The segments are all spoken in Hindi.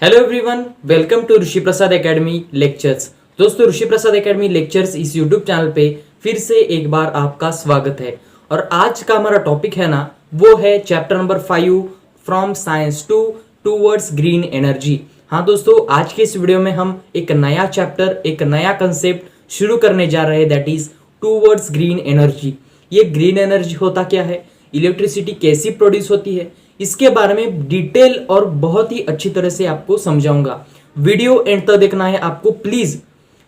Hello everyone, welcome to Rishi Prasad Academy Lectures. दोस्तों, ऋषि प्रसाद एकेडमी लेक्चर्स इस यूट्यूब चैनल पे फिर से एक बार आपका स्वागत है। और आज का हमारा टॉपिक है ना, वो है chapter number 5 from science towards green energy. हाँ दोस्तों, आज के इस वीडियो में हम एक नया चैप्टर, एक नया कंसेप्ट शुरू करने जा रहे हैं, that is towards green energy. ये ग्रीन एनर्जी होता क्या है, इलेक्ट्रिसिटी कैसी प्रोड्यूस होती है, इसके बारे में डिटेल और बहुत ही अच्छी तरह से आपको समझाऊंगा। वीडियो एंड तक देखना है आपको। प्लीज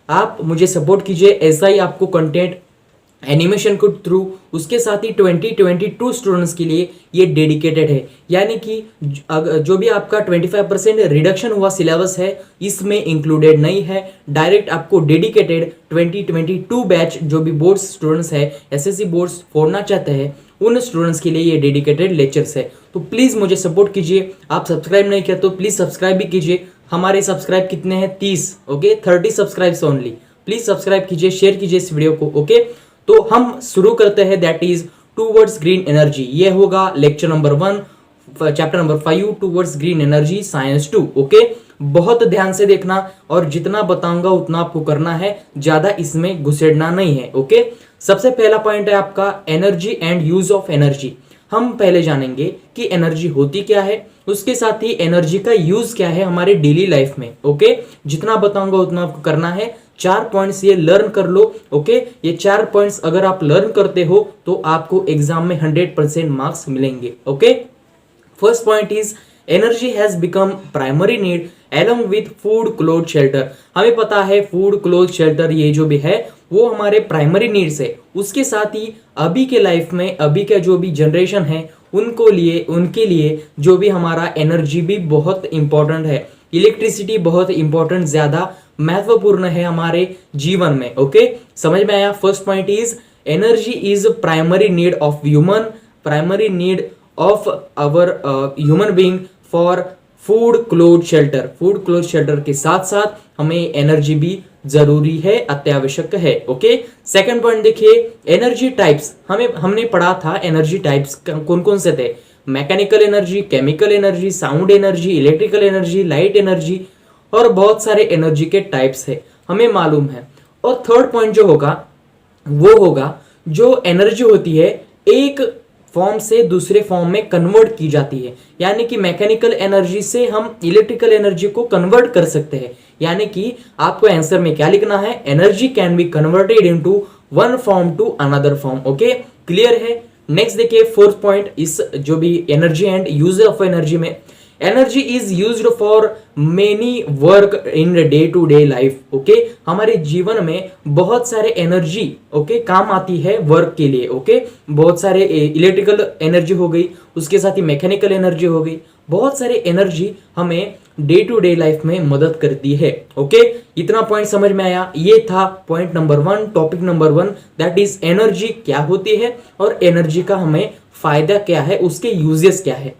आप मुझे सपोर्ट कीजिए, ऐसा ही आपको कंटेंट एनिमेशन के थ्रू, उसके साथ ही 2022 स्टूडेंट्स के लिए ये डेडिकेटेड है। यानी कि जो भी आपका 25% रिडक्शन हुआ सिलेबस है, इसमें इंक्लूडेड नहीं है। डायरेक्ट आपको डेडिकेटेड 2022 बैच जो भी बोर्ड्स स्टूडेंट्स है, एसएससी बोर्ड्स फोड़ना चाहते हैं, उन स्टूडेंट्स के लिए ये डेडिकेटेड लेक्चर्स है। तो प्लीज मुझे सपोर्ट कीजिए। आप सब्सक्राइब नहीं किया तो प्लीज सब्सक्राइब भी कीजिए। हमारे सब्सक्राइब कितने हैं? 30। Okay, 30 subscribes only. Please subscribe कीजिए, शेयर कीजिए इस वीडियो को। ओके, तो हम शुरू करते हैं, that is towards green energy. ये होगा lecture number 1, chapter number 5 towards green energy science 2। Okay, बहुत ध्यान से देखना और जितना बताऊंगा उतना आपको करना है, ज्यादा इसमें घुसेड़ना नहीं है। ओके, सबसे पहला पॉइंट है आपका energy and use of energy. हम पहले जानेंगे कि एनर्जी होती क्या है, उसके साथ ही एनर्जी का यूज क्या है हमारे डेली लाइफ में। ओके, जितना बताऊंगा उतना आपको करना है। 4 पॉइंट्स ये लर्न कर लो। ओके, ये 4 पॉइंट्स अगर आप लर्न करते हो तो आपको एग्जाम में 100% मार्क्स मिलेंगे। Okay, first point is energy has become primary need along with food, cloth, shelter. हमें पता है फूड, क्लोथ, शेल्टर ये जो भी है वो हमारे प्राइमरी नीड्स है। उसके साथ ही अभी के लाइफ में, अभी का जो भी जनरेशन है उनके लिए जो भी हमारा एनर्जी भी बहुत इंपॉर्टेंट है। इलेक्ट्रिसिटी बहुत इंपॉर्टेंट, ज्यादा महत्वपूर्ण है हमारे जीवन में। ओके, समझ में आया? First point is energy is primary need of human, primary need of our human being for food, cloth, shelter. Food, cloth, shelter के साथ साथ हमें एनर्जी भी जरूरी है, अत्यावश्यक है। ओके, सेकंड पॉइंट देखिए, एनर्जी टाइप्स। हमने पढ़ा था एनर्जी टाइप्स कौन कौन से थे। Mechanical energy, chemical energy, sound energy, electrical energy, light energy और बहुत सारे एनर्जी के टाइप्स है, हमें मालूम है। और थर्ड पॉइंट जो होगा वो होगा जो एनर्जी होती है एक फॉर्म से दूसरे फॉर्म में कन्वर्ट की जाती है। यानी कि मैकेनिकल एनर्जी से हम इलेक्ट्रिकल एनर्जी को कन्वर्ट कर सकते हैं। यानी कि आपको आंसर में क्या लिखना है, energy can be converted into one form to another form. Okay, clear है? नेक्स्ट देखिए, फोर्थ पॉइंट इस जो भी energy and use of energy में, energy is used for many work in day to day life. Okay, हमारे जीवन में बहुत सारे एनर्जी काम आती है वर्क के लिए। ओके, बहुत सारे इलेक्ट्रिकल एनर्जी हो गई, उसके साथ ही मैकेनिकल एनर्जी हो गई, बहुत सारे एनर्जी हमें डे टू डे लाइफ में मदद करती है। ओके, इतना पॉइंट समझ में आया? ये था point number 1, topic number 1, that is energy क्या होती है और एनर्जी का हमें फायदा क्या है, उसके यूजेस क्या है।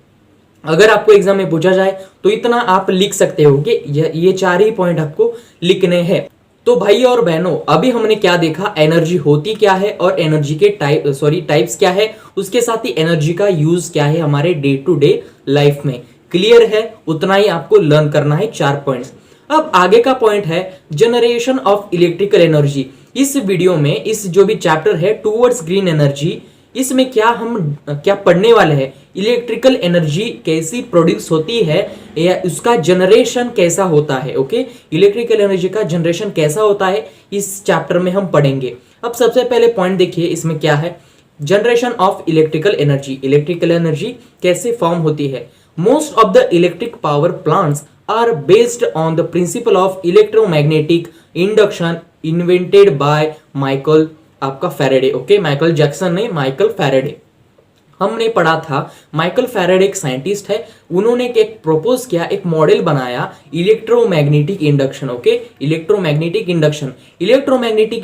अगर आपको एग्जाम में पूछा जाए तो इतना आप लिख सकते हो कि ये 4 ही पॉइंट आपको लिखने हैं। तो भाई और बहनों, अभी हमने क्या देखा, एनर्जी होती क्या है और एनर्जी के टाइप्स क्या है, उसके साथ ही एनर्जी का यूज क्या है हमारे डे टू डे लाइफ में। क्लियर है? उतना ही आपको लर्न करना है, 4 पॉइंट्स। अब आगे का पॉइंट है जनरेशन ऑफ इलेक्ट्रिकल एनर्जी। इस वीडियो में इस जो भी चैप्टर है टूवर्ड्स ग्रीन एनर्जी, इसमें क्या पढ़ने वाले हैं, इलेक्ट्रिकल एनर्जी कैसी प्रोड्यूस होती है या उसका जनरेशन कैसा होता है। ओके, इलेक्ट्रिकल एनर्जी का जनरेशन कैसा होता है इस चैप्टर में हम पढ़ेंगे। अब सबसे पहले पॉइंट देखिए, इसमें क्या है, generation of electrical energy. Electrical energy कैसे फॉर्म होती है। Most of the electric power plants are based on the principle of electromagnetic induction invented by Michael आपका फैराडे। ओके, माइकल जैक्सन नहीं, माइकल फैराडे। हमने पढ़ा था माइकल फैराडे एक साइंटिस्ट है, उन्होंने एक प्रपोज किया, एक मॉडल बनाया electromagnetic induction. Okay, electromagnetic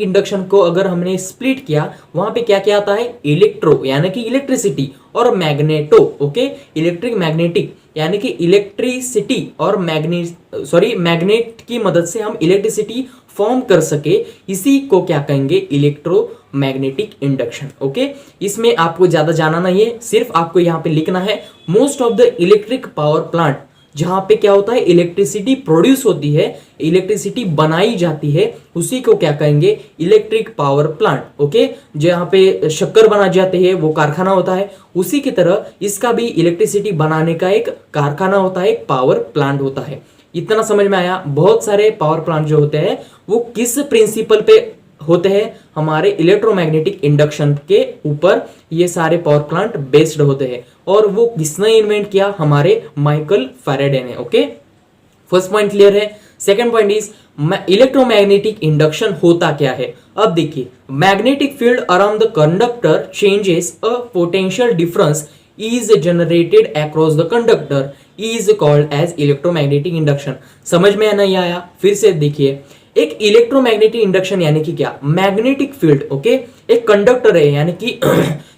induction को अगर हमने स्प्लिट किया, वहां पे क्या क्या आता है, इलेक्ट्रो यानी कि इलेक्ट्रिसिटी और मैग्नेटो। ओके, इलेक्ट्रिक मैग्नेटिक यानी कि इलेक्ट्रिसिटी और मैग्नेट की मदद से हम इलेक्ट्रिसिटी फॉर्म कर सके, इसी को क्या कहेंगे, इलेक्ट्रोमैग्नेटिक इंडक्शन। ओके, इसमें आपको ज्यादा जाना नहीं है, सिर्फ आपको यहां पे लिखना है most of the electric power plant जहां पे क्या होता है, इलेक्ट्रिसिटी प्रोड्यूस होती है, इलेक्ट्रिसिटी बनाई जाती है, उसी को क्या कहेंगे, इलेक्ट्रिक पावर प्लांट। ओके, जहां पे शक्कर बना जाते हैं वो कारखाना होता है, उसी की तरह इसका भी इलेक्ट्रिसिटी बनाने का एक कारखाना होता है, एक पावर प्लांट होता है। इतना समझ में आया। बहुत सारे पावर प्लांट जो होते हैं वो किस प्रिंसिपल पे होते हैं, हमारे इलेक्ट्रोमैग्नेटिक इंडक्शन के ऊपर ये सारे पावर प्लांट बेस्ड होते हैं। और वो किसने इन्वेंट किया, हमारे माइकल फैराडे ने। ओके, फर्स्ट पॉइंट क्लियर है। Second point is electromagnetic induction होता क्या है। अब देखिए, magnetic field around the conductor changes, a potential difference is generated across the conductor is called as electromagnetic induction। समझ में नहीं आया, फिर से देखिए, एक इलेक्ट्रोमैग्नेटिक इंडक्शन यानी कि क्या, मैग्नेटिक फील्ड, ओके, एक कंडक्टर है यानी कि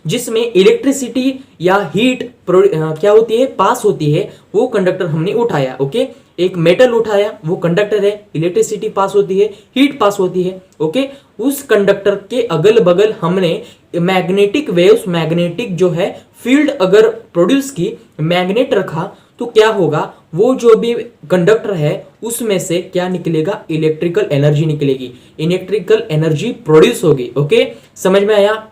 जिसमें इलेक्ट्रिसिटी या हीट क्या होती है, पास होती है, वो कंडक्टर हमने उठाया। ओके, एक मेटल उठाया, वो कंडक्टर है, इलेक्ट्रिसिटी पास होती है, हीट पास होती है। ओके, उस कंडक्टर के अगल बगल हमने मैग्नेटिक वेव्स, मैग्नेटिक जो है फील्ड अगर प्रोड्यूस की, मैग्नेट रखा, तो क्या होगा, वो जो भी कंडक्टर है उसमें से क्या निकलेगा, इलेक्ट्रिकल एनर्जी निकलेगी, इलेक्ट्रिकल एनर्जी प्रोड्यूस होगी। ओके, समझ में आया।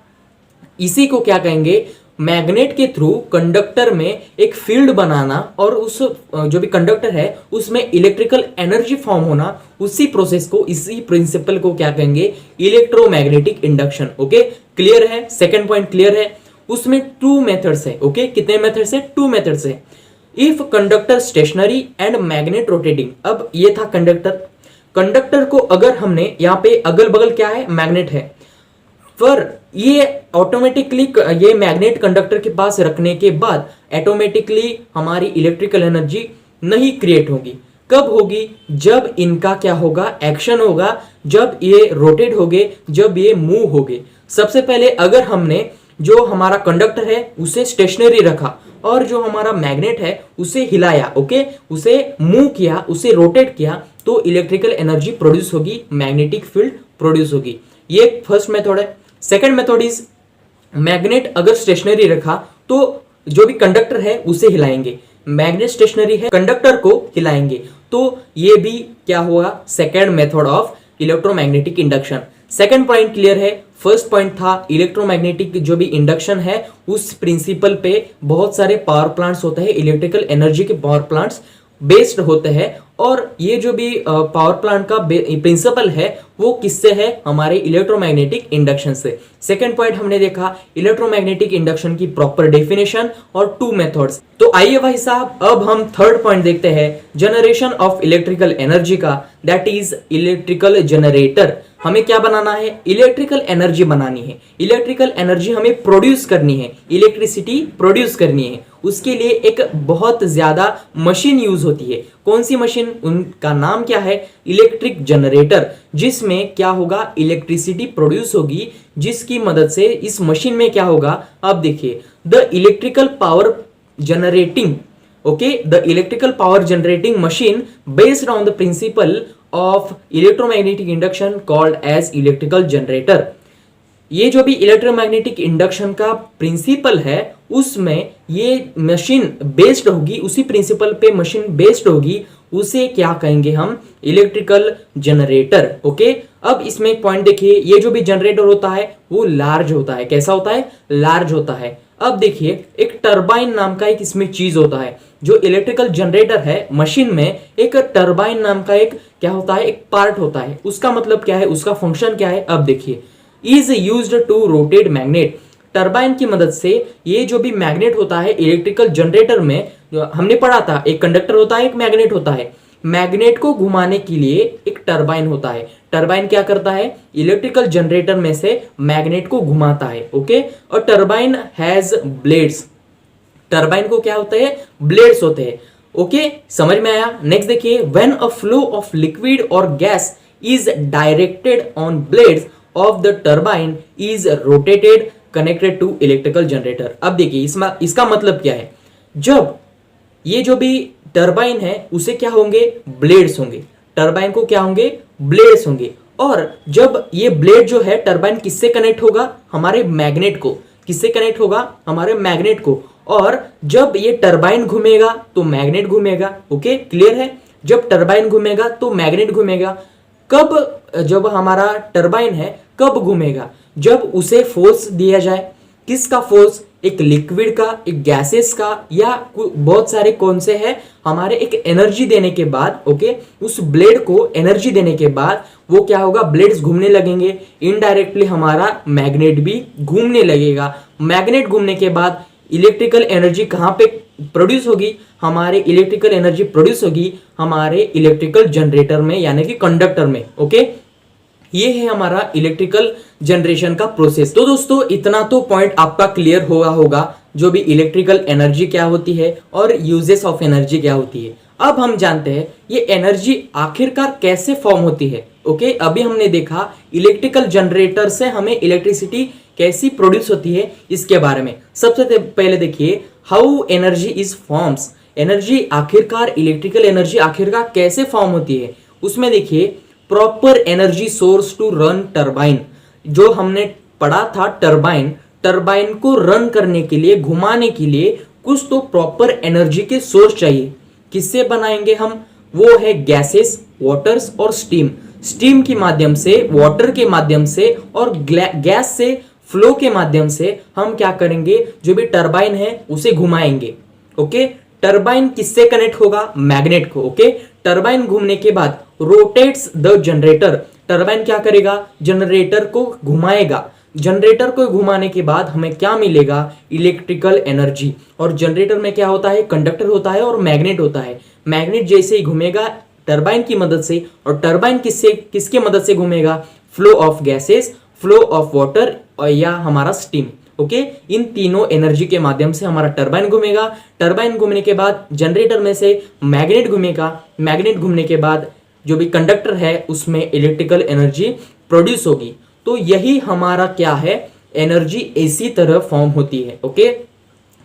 इसी को क्या कहेंगे, मैग्नेट के थ्रू कंडक्टर में एक फील्ड बनाना और उस जो भी कंडक्टर है उसमें इलेक्ट्रिकल एनर्जी फॉर्म होना, उसी प्रोसेस को, इसी प्रिंसिपल को क्या कहेंगे, इलेक्ट्रोमैग्नेटिक इंडक्शन। ओके, क्लियर है। सेकंड पॉइंट क्लियर है। उसमें टू मेथड्स है। ओके, कितने मेथड्स है, टू मेथड्स है। If conductor stationary and magnet rotating. अब ये था कंडक्टर, कंडक्टर को अगर हमने यहाँ पे अगल बगल क्या है, मैग्नेट है, पर ये ऑटोमेटिकली ये मैग्नेट कंडक्टर के पास रखने के बाद ऑटोमेटिकली हमारी इलेक्ट्रिकल एनर्जी नहीं क्रिएट होगी। कब होगी, जब इनका क्या होगा, एक्शन होगा, जब ये रोटेट होगे, जब ये मूव होगे। सबसे पहले अगर हमने जो हमारा कंडक्टर है उसे स्टेशनरी रखा और जो हमारा मैग्नेट है उसे हिलाया, ओके, उसे मूव किया, उसे रोटेट किया, तो इलेक्ट्रिकल एनर्जी प्रोड्यूस होगी, मैग्नेटिक फील्ड प्रोड्यूस होगी। ये फर्स्ट मेथड है। सेकंड मेथड इज, मैग्नेट अगर स्टेशनरी रखा तो जो भी कंडक्टर है उसे हिलाएंगे, मैग्नेट स्टेशनरी है, कंडक्टर को हिलाएंगे, तो ये भी क्या हुआ, second method of electromagnetic induction. Second point clear है। फर्स्ट पॉइंट था इलेक्ट्रोमैग्नेटिक जो भी इंडक्शन है उस प्रिंसिपल पे बहुत सारे पावर प्लांट्स होते हैं, इलेक्ट्रिकल एनर्जी के पावर प्लांट्स बेस्ड होते हैं। और ये जो भी पावर प्लांट का प्रिंसिपल है वो किससे है, हमारे इलेक्ट्रोमैग्नेटिक इंडक्शन से। सेकंड पॉइंट हमने देखा इलेक्ट्रोमैग्नेटिक इंडक्शन की प्रॉपर डेफिनेशन और टू मेथड्स। तो आइए भाई साहब, अब हम थर्ड पॉइंट देखते हैं, जनरेशन ऑफ इलेक्ट्रिकल एनर्जी का, दैट इज इलेक्ट्रिकल जनरेटर। हमें क्या बनाना है, इलेक्ट्रिकल एनर्जी बनानी है, इलेक्ट्रिकल एनर्जी हमें प्रोड्यूस करनी है, इलेक्ट्रिसिटी प्रोड्यूस करनी है। उसके लिए एक बहुत ज्यादा मशीन यूज होती है। कौन सी मशीन, उनका नाम क्या है, इलेक्ट्रिक जनरेटर, जिसमें क्या होगा, इलेक्ट्रिसिटी प्रोड्यूस होगी, जिसकी मदद से इस मशीन में क्या होगा, अब देखिए, the electrical power generating, okay, the electrical power generating machine based on the principle of electromagnetic induction called as electrical generator. ये जो भी इलेक्ट्रोमैग्नेटिक इंडक्शन का प्रिंसिपल है उसमें ये मशीन बेस्ड होगी, उसी प्रिंसिपल पे मशीन बेस्ड होगी, उसे क्या कहेंगे हम, इलेक्ट्रिकल जनरेटर। ओके, अब इसमें एक पॉइंट देखिए, ये जो भी जनरेटर होता है वो लार्ज होता है। कैसा होता है, लार्ज होता है। अब देखिए, एक टरबाइन नाम का एक इसमें चीज होता है, जो इलेक्ट्रिकल जनरेटर है मशीन में एक टरबाइन नाम का एक क्या होता है, एक पार्ट होता है। उसका मतलब क्या है, उसका फंक्शन क्या है, अब देखिए, is used to rotate magnet. Turbine की मदद से ये जो भी मैग्नेट होता है इलेक्ट्रिकल जनरेटर में, हमने पढ़ा था एक कंडक्टर होता है, एक मैग्नेट होता है, मैग्नेट को घुमाने के लिए एक टरबाइन होता है। टरबाइन क्या करता है, इलेक्ट्रिकल जनरेटर में से मैग्नेट को घुमाता है। ओके, और टरबाइन हैज ब्लेड्स, टरबाइन को क्या होता है, ब्लेड्स होते हैं। ओके, समझ में आया। नेक्स्ट देखिए, when a flow of liquid और gas is directed on blades of the turbine is rotated connected to electrical generator. अब देखिए, इसका मतलब क्या है, जब ये जो भी टरबाइन है उसे क्या होंगे, ब्लेड्स होंगे, टरबाइन को क्या होंगे, ब्लेड्स होंगे। और जब ये ब्लेड जो है टरबाइन किससे कनेक्ट होगा, हमारे मैग्नेट को, किससे कनेक्ट होगा, हमारे मैग्नेट को। और जब ये टरबाइन घूमेगा तो मैग्नेट घूमेगा। ओके, क्लियर है? जब टरबाइन घूमेगा तो मैग्नेट घूमेगा। कब? जब हमारा टरबाइन है कब घूमेगा? जब उसे फोर्स दिया जाए। किसका फोर्स? एक लिक्विड का, एक गैसेस का, या बहुत सारे कौन से हैं, हमारे एक एनर्जी देने के बाद। ओके, उस ब्लेड को एनर्जी देने के बाद वो क्या होगा? ब्लेड्स घूमने लगेंगे। इनडायरेक्टली हमारा मैग्नेट भी घूमने लगेगा। मैग्नेट घूमने के बाद इलेक्ट्रिकल एनर्जी कहाँ पे प्रोड्यूस होगी? हमारे इलेक्ट्रिकल एनर्जी प्रोड्यूस होगी हमारे इलेक्ट्रिकल जनरेटर में, यानी कि कंडक्टर में। ओके, ये है हमारा इलेक्ट्रिकल जनरेशन का प्रोसेस। तो दोस्तों इतना तो पॉइंट आपका क्लियर हुआ होगा, जो भी इलेक्ट्रिकल एनर्जी क्या होती है और यूजेस ऑफ एनर्जी क्या होती है। अब हम जानते हैं ये एनर्जी आखिरकार कैसे फॉर्म होती है। ओके, अभी हमने देखा इलेक्ट्रिकल जनरेटर से हमें इलेक्ट्रिसिटी कैसी प्रोड्यूस होती है इसके बारे में। सबसे पहले देखिए how energy is forms. Energy आखिरकार, इलेक्ट्रिकल एनर्जी आखिरकार कैसे फॉर्म होती है, उसमें देखिए proper energy source to run turbine. जो हमने पढ़ा था टरबाइन, टरबाइन को रन करने के लिए, घुमाने के लिए कुछ तो प्रॉपर एनर्जी के सोर्स चाहिए। किससे बनाएंगे हम? वो है गैसेस, वाटर्स और स्टीम। स्टीम के माध्यम से, वाटर के माध्यम से और गैस से, फ्लो के माध्यम से हम क्या करेंगे? जो भी टरबाइन है उसे घुमाएंगे। ओके, टरबाइन किससे कनेक्ट होगा? मैग्नेट को। ओके, टरबाइन घूमने के बाद रोटेट्स द जनरेटर। टरबाइन क्या करेगा? जनरेटर को घुमाएगा। जनरेटर को घुमाने के बाद हमें क्या मिलेगा? Electrical energy. और जनरेटर में क्या होता है? कंडक्टर होता है और मैग्नेट होता है। मैग्नेट जैसे ही घूमेगा टरबाइन की मदद से, और टरबाइन किसके मदद से घूमेगा? Flow of gases, flow of water या हमारा स्टीम। ओके, इन तीनों एनर्जी के माध्यम से हमारा टरबाइन घूमेगा। टरबाइन घूमने के बाद जनरेटर में से मैग्नेट घूमेगा। मैग्नेट घूमने के बाद जो भी कंडक्टर है उसमें इलेक्ट्रिकल एनर्जी प्रोड्यूस होगी। तो यही हमारा क्या है? एनर्जी इसी तरह फॉर्म होती है। ओके,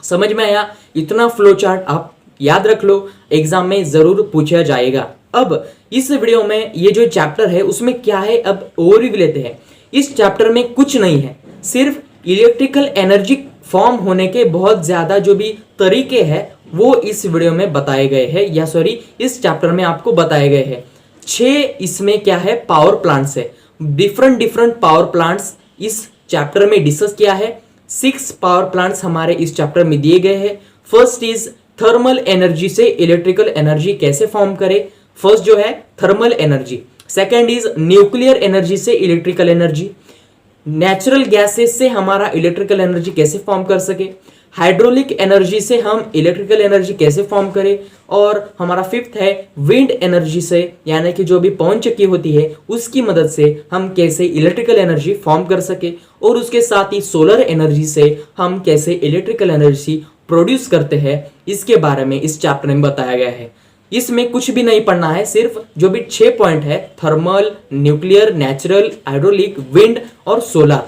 समझ में आया? इतना फ्लो चार्ट आप याद रख लो, एग्जाम में जरूर पूछा जाएगा। अब इस वीडियो में ये जो चैप्टर है उसमें क्या है, अब ओवरव्यू लेते हैं। इस चैप्टर में कुछ नहीं है, सिर्फ इलेक्ट्रिकल एनर्जी फॉर्म होने के बहुत ज्यादा जो भी तरीके हैं वो इस वीडियो में बताए गए हैं, या सॉरी इस चैप्टर में आपको बताए गए हैं। 6 इसमें क्या है? पावर प्लांट्स है। डिफरेंट पावर प्लांट्स इस चैप्टर में डिस्कस किया है। 6 पावर प्लांट्स हमारे इस चैप्टर में दिए गए हैं। फर्स्ट इज थर्मल एनर्जी से इलेक्ट्रिकल एनर्जी कैसे फॉर्म करे। फर्स्ट जो है thermal energy. Second is nuclear energy से इलेक्ट्रिकल एनर्जी। नेचुरल गैसेस से हमारा इलेक्ट्रिकल एनर्जी कैसे फॉर्म कर सके। हाइड्रोलिक एनर्जी से हम इलेक्ट्रिकल एनर्जी कैसे फॉर्म करें। और हमारा फिफ्थ है विंड एनर्जी से, यानी कि जो भी पवन चक्की होती है उसकी मदद से हम कैसे इलेक्ट्रिकल एनर्जी फॉर्म कर सके। और उसके साथ ही सोलर एनर्जी से हम कैसे इलेक्ट्रिकल एनर्जी प्रोड्यूस करते हैं, इसके बारे में इस चैप्टर में बताया गया है। इसमें कुछ भी नहीं पढ़ना है, सिर्फ जो भी 6 पॉइंट है thermal, nuclear, natural, hydraulic, wind और सोलर,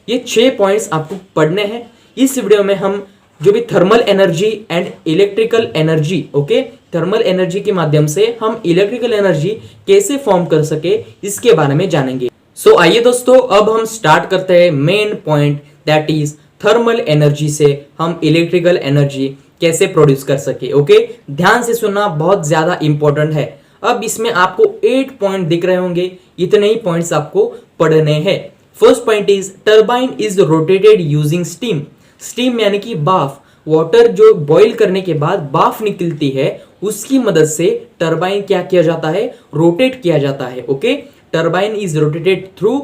ये 6 पॉइंट्स आपको पढ़ने हैं। इस वीडियो में हम जो भी thermal energy and electrical energy, okay, thermal energy के माध्यम से हम इलेक्ट्रिकल एनर्जी कैसे फॉर्म कर सके इसके बारे में जानेंगे। सो आइए दोस्तों, अब हम स्टार्ट करते हैं main point, that is thermal energy से हम इलेक्ट्रिकल एनर्जी कैसे प्रोड्यूस कर सके। ओके, ध्यान से सुनना, बहुत ज्यादा इंपॉर्टेंट है। अब इसमें आपको 8 पॉइंट दिख रहे होंगे, इतने ही पॉइंट्स आपको पढ़ने हैं। First point is turbine is rotated using steam. Steam यानी कि बाफ, वाटर जो बॉईल करने के बाद बाफ निकलती है उसकी मदद से टरबाइन क्या किया जाता है? रोटेट किया जाता है। Okay, turbine is rotated through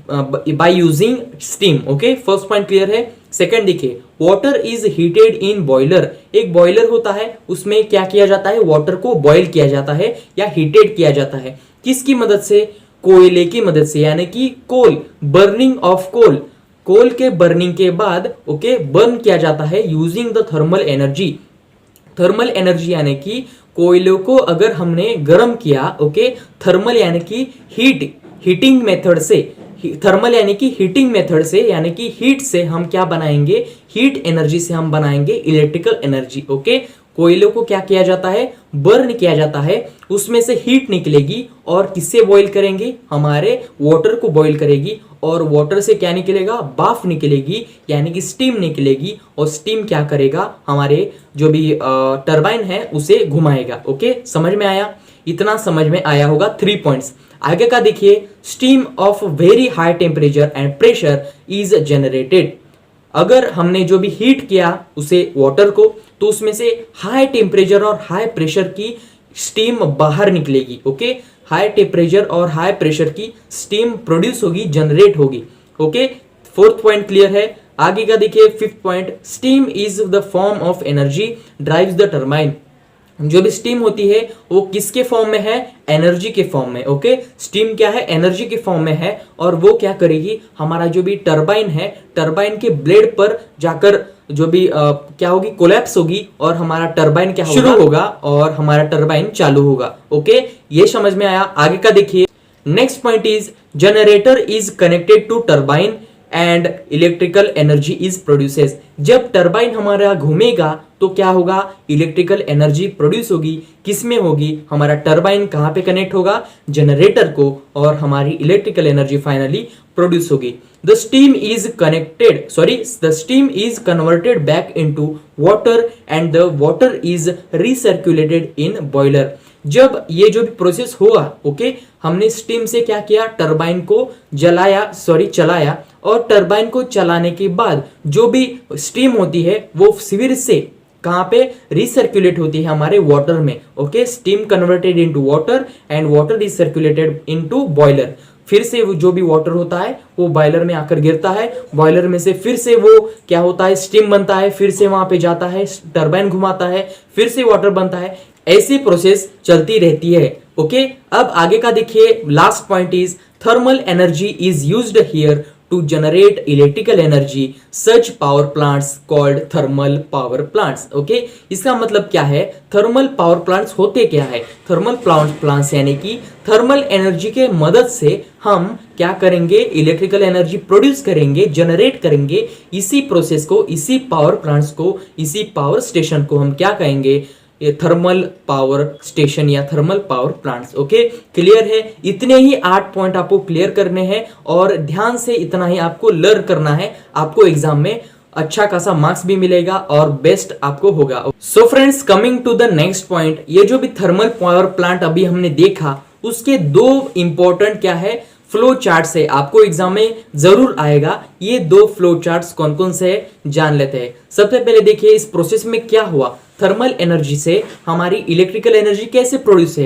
by using steam. Okay, first point clear है। सेकंड देखिए, water is heated in boiler. एक बॉयलर होता है, उसमें क्या किया जाता है? वाटर को बॉयल किया जाता है या हीटेड किया जाता है। किसकी मदद से? कोयले की मदद से, यानी कि कोल, बर्निंग ऑफ कोल। कोल के बर्निंग के बाद ओके बर्न किया जाता है using the thermal energy. Thermal energy यानी कि कोयलों को अगर हमने गर्म किया, ओके, थर्मल यानी कि हीटिंग मेथड से, थर्मल यानी कि हीटिंग मेथड से, यानी कि हीट से हम क्या बनाएंगे? हीट एनर्जी से हम बनाएंगे इलेक्ट्रिकल एनर्जी। ओके, कोयले को क्या किया जाता है, बर्न किया जाता है, उसमें से हीट निकलेगी और किससे बॉईल करेंगे, हमारे वाटर को बॉईल करेगी और वाटर से क्या निकलेगा, भाप निकलेगी यानी कि स्टीम निकलेगी और स्टीम क्या करेगा, हमारे जो भी टरबाइन है उसे घुमाएगा। ओके, समझ में आया, इतना समझ में आया होगा 3 पॉइंट्स। आगे का देखिए, steam of very high temperature and pressure is generated. अगर हमने जो भी हीट किया उसे वाटर को, तो उसमें से हाई टेम्परेचर और हाई प्रेशर की स्टीम बाहर निकलेगी। ओके, हाई टेम्परेचर और हाई प्रेशर की स्टीम प्रोड्यूस होगी, जनरेट होगी। ओके, 4th पॉइंट क्लियर है। आगे का देखिए 5th point, steam is the form of energy drives the turbine. जो भी स्टीम होती है वो किसके फॉर्म में है, एनर्जी के फॉर्म में। ओके, स्टीम क्या है, एनर्जी के फॉर्म में है और वो क्या करेगी, हमारा जो भी टरबाइन है, टरबाइन के ब्लेड पर जाकर जो भी क्या होगी, कोलैप्स होगी और हमारा टरबाइन क्या शुरू होगा और हमारा टरबाइन चालू होगा। ओके, ये समझ में आया। आगे का देखिए, next point is generator is connected to turbine and electrical energy is produces. जब टरबाइन हमारा घूमेगा तो क्या होगा, इलेक्ट्रिकल एनर्जी प्रोड्यूस होगी। किसमें होगी, हमारा टरबाइन कहां पे कनेक्ट होगा, जनरेटर को, और हमारी इलेक्ट्रिकल एनर्जी फाइनली प्रोड्यूस होगी। The steam is converted back into water and the water is recirculated in boiler. जब ये जो भी प्रोसेस हुआ, ओके, हमने स्टीम से क्या किया, टरबाइन को चलाया और टरबाइन को चलाने के बाद जो भी स्टीम होती है वो फिर से कहां पे रिसर्कुलेट होती है, हमारे वाटर में। Okay, steam converted into water and water is circulated into boiler. फिर से वो जो भी वाटर होता है वो बॉयलर में आकर गिरता है, बॉयलर में से फिर से वो क्या होता है, स्टीम बनता है, फिर से वहां पे जाता है, टरबाइन घुमाता है, फिर से वाटर बनता है, ऐसी प्रोसेस चलती रहती है। ओके, अब आगे का देखिए, last point is thermal energy is used here to generate electrical energy, such power plants called thermal power plants. Okay, इसका मतलब क्या है, थर्मल पावर प्लांट्स होते क्या है, थर्मल प्लांट्स यानी कि थर्मल एनर्जी के मदद से हम क्या करेंगे, इलेक्ट्रिकल एनर्जी प्रोड्यूस करेंगे, जनरेट करेंगे। इसी प्रोसेस को, इसी पावर प्लांट्स को, इसी पावर स्टेशन को हम क्या कहेंगे, थर्मल पावर स्टेशन या thermal power plants. Okay, clear है। इतने ही 8 पॉइंट आपको क्लियर करने हैं और ध्यान से इतना ही आपको लर्न करना है, आपको एग्जाम में अच्छा खासा मार्क्स भी मिलेगा और बेस्ट आपको होगा। So friends, coming to the next point, ये जो भी थर्मल पावर प्लांट अभी हमने देखा उसके 2 इंपॉर्टेंट क्या है, फ्लो चार्ट से आपको एग्जाम में जरूर आएगा। ये 2 फ्लो चार्ट्स कौन कौन से जान लेते हैं। सबसे पहले देखिए इस प्रोसेस में क्या हुआ, थर्मल एनर्जी से हमारी इलेक्ट्रिकल एनर्जी कैसे प्रोड्यूस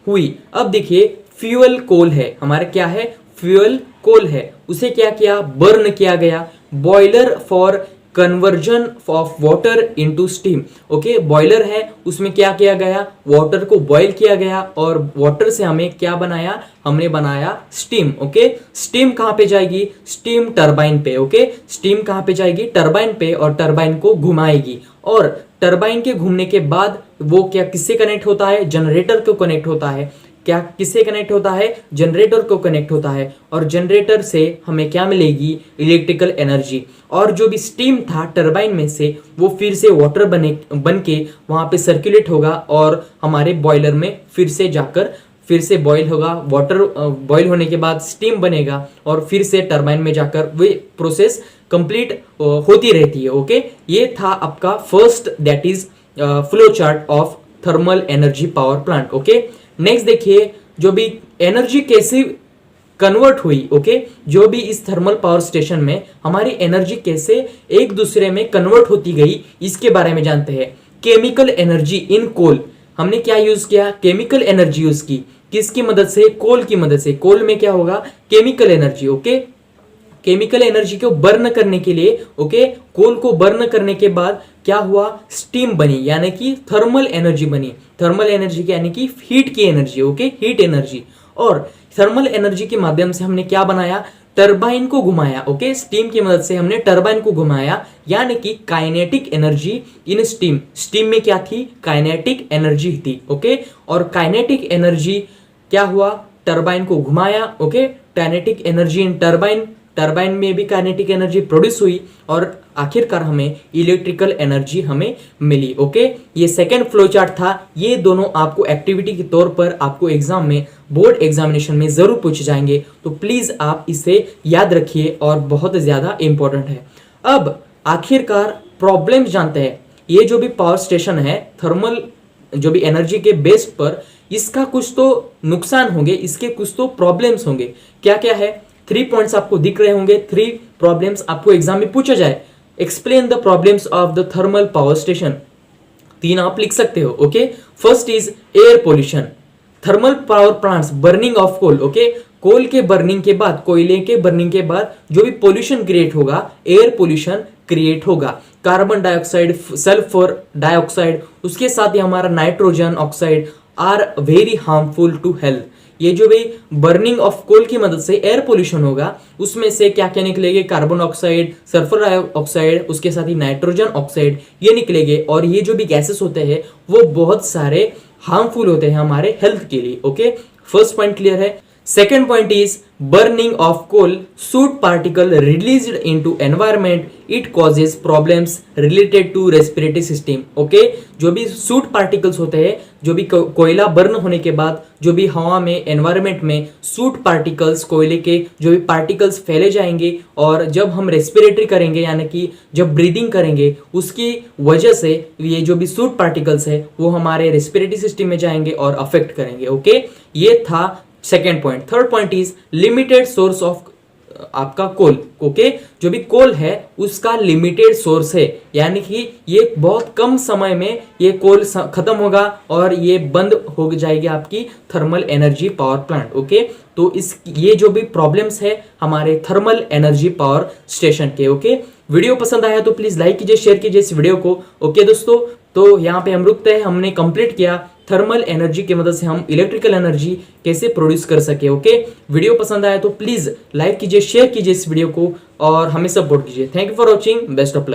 हुई। अब देखिए फ्यूल कोल है, हमारा क्या है, फ्यूल कोल है, उसे क्या किया, बर्न किया गया। Boiler for conversion of water into steam. Okay, boiler है, उसमें क्या किया गया, वाटर को बॉयल किया गया और वाटर से हमें क्या बनाया, हमने बनाया स्टीम। ओके, स्टीम कहां पे जाएगी, स्टीम टरबाइन पे। ओके, स्टीम कहां पे जाएगी, टरबाइन पे, और टरबाइन को घुमाएगी और टरबाइन के घूमने के बाद वो क्या किससे कनेक्ट होता है, जनरेटर को कनेक्ट होता है। क्या किससे कनेक्ट होता है, जनरेटर को कनेक्ट होता है और जनरेटर से हमें क्या मिलेगी, इलेक्ट्रिकल एनर्जी। और जो भी स्टीम था टरबाइन में से वो फिर से वाटर बन के वहां पे सर्कुलेट होगा और हमारे बॉयलर में फिर से जाकर फिर से बॉयल होगा। वाटर बॉयल होने के बाद स्टीम बनेगा और फिर से टरबाइन में जाकर वो प्रोसेस कंप्लीट होती रहती है। ओके, ये था आपका first, that is flow chart of thermal energy power plant. Okay, next देखिए जो भी एनर्जी कैसे कन्वर्ट हुई। ओके, जो भी इस थर्मल पावर स्टेशन में हमारी एनर्जी कैसे एक दूसरे में कन्वर्ट होती गई, इसके बारे में जानते हैं। केमिकल एनर्जी इन कोल, हमने क्या यूज किया, केमिकल एनर्जी यूज की। किसकी मदद से, कोल की मदद से। कोल में क्या होगा, chemical energy. Okay, chemical energy को बर्न करने के लिए, ओके, कोल को बर्न करने के बाद क्या हुआ, स्टीम बनी यानी कि थर्मल एनर्जी बनी। थर्मल एनर्जी यानी कि हीट की एनर्जी। Okay, heat energy. और थर्मल एनर्जी के माध्यम से हमने क्या बनाया, टरबाइन को घुमाया। ओके, स्टीम की मदद से हमने टरबाइन को घुमाया यानी कि kinetic energy in steam. Steam में क्या थी, काइनेटिक एनर्जी थी। ओके, और काइनेटिक एनर्जी क्या हुआ, टरबाइन को घुमाया। Okay, kinetic energy in turbine, turbine में भी काइनेटिक एनर्जी प्रोड्यूस हुई और आखिरकार हमें इलेक्ट्रिकल एनर्जी हमें मिली। ओके, ये सेकेंड फ्लो चार्ट था। ये दोनों आपको एक्टिविटी के तौर पर आपको एग्जाम में, बोर्ड एग्जामिनेशन में जरूर पूछे जाएंगे, तो प्लीज आप इसे याद रखिए और बहुत ज्यादा इंपॉर्टेंट है। अब आखिरकार प्रॉब्लम जानते हैं। ये जो भी पावर स्टेशन है, थर्मल जो भी एनर्जी के बेस पर, इसका कुछ तो नुकसान होंगे, इसके कुछ तो प्रॉब्लम्स होंगे। क्या क्या है? 3 पॉइंट्स आपको दिख रहे होंगे। 3 प्रॉब्लम्स आपको एग्जाम में पूछा जाए। Explain the problems of the thermal power station. 3 आप लिख सकते हो। Okay, first is air pollution. Thermal power plants burning of coal. Okay, coal के बर्निंग के बाद, कोयले के बर्निंग के बाद जो भी पोल्यूशन क्रिएट होगा, एयर पोल्यूशन क्रिएट होगा। कार्बन डाइऑक्साइड, सल्फर डाइऑक्साइड, उसके साथ ही हमारा nitrogen oxide are very harmful to health. ये जो भी बर्निंग ऑफ कोल की मदद से एयर पोल्यूशन होगा, उसमें से क्या क्या निकलेंगे? कार्बन ऑक्साइड, सल्फर डाइऑक्साइड, उसके साथ ही नाइट्रोजन ऑक्साइड, ये निकलेंगे। और ये जो भी गैसेस होते हैं वो बहुत सारे हार्मफुल होते हैं हमारे हेल्थ के लिए। ओके, फर्स्ट पॉइंट क्लियर है। Second point is burning of coal soot particle released into environment. It causes problems related to respiratory system. Okay, जो भी सूट पार्टिकल्स होते हैं, जो भी कोयला बर्न होने के बाद जो भी हवा में, एनवायरमेंट में सूट पार्टिकल्स, कोयले के जो भी पार्टिकल्स फैले जाएंगे, और जब हम रेस्पिरेटरी करेंगे यानी कि जब ब्रीदिंग करेंगे, उसकी वजह से ये जो भी सूट पार्टिकल्स है वो हमारे रेस्पिरेटरी सिस्टम में जाएंगे और अफेक्ट करेंगे। ओके, ये था second point. Third point is limited source of आपका कोल। ओके, जो भी कोल है उसका लिमिटेड सोर्स है, यानी कि ये बहुत कम समय में ये कोल खत्म होगा और ये बंद हो जाएगी आपकी thermal energy power plant. Okay, तो ये जो भी प्रॉब्लम्स है हमारे थर्मल एनर्जी पावर स्टेशन के। ओके, वीडियो पसंद आया तो प्लीज लाइक कीजिए, शेयर कीजिए इस वीडियो को। ओके दोस्तों, तो यहाँ पे हम रुकते हैं। हमने कंप्लीट किया थर्मल एनर्जी की मदद से हम इलेक्ट्रिकल एनर्जी कैसे प्रोड्यूस कर सके। ओके, वीडियो पसंद आया तो प्लीज लाइक कीजिए, शेयर कीजिए इस वीडियो को और हमें सपोर्ट कीजिए। Thank you for watching, best of luck.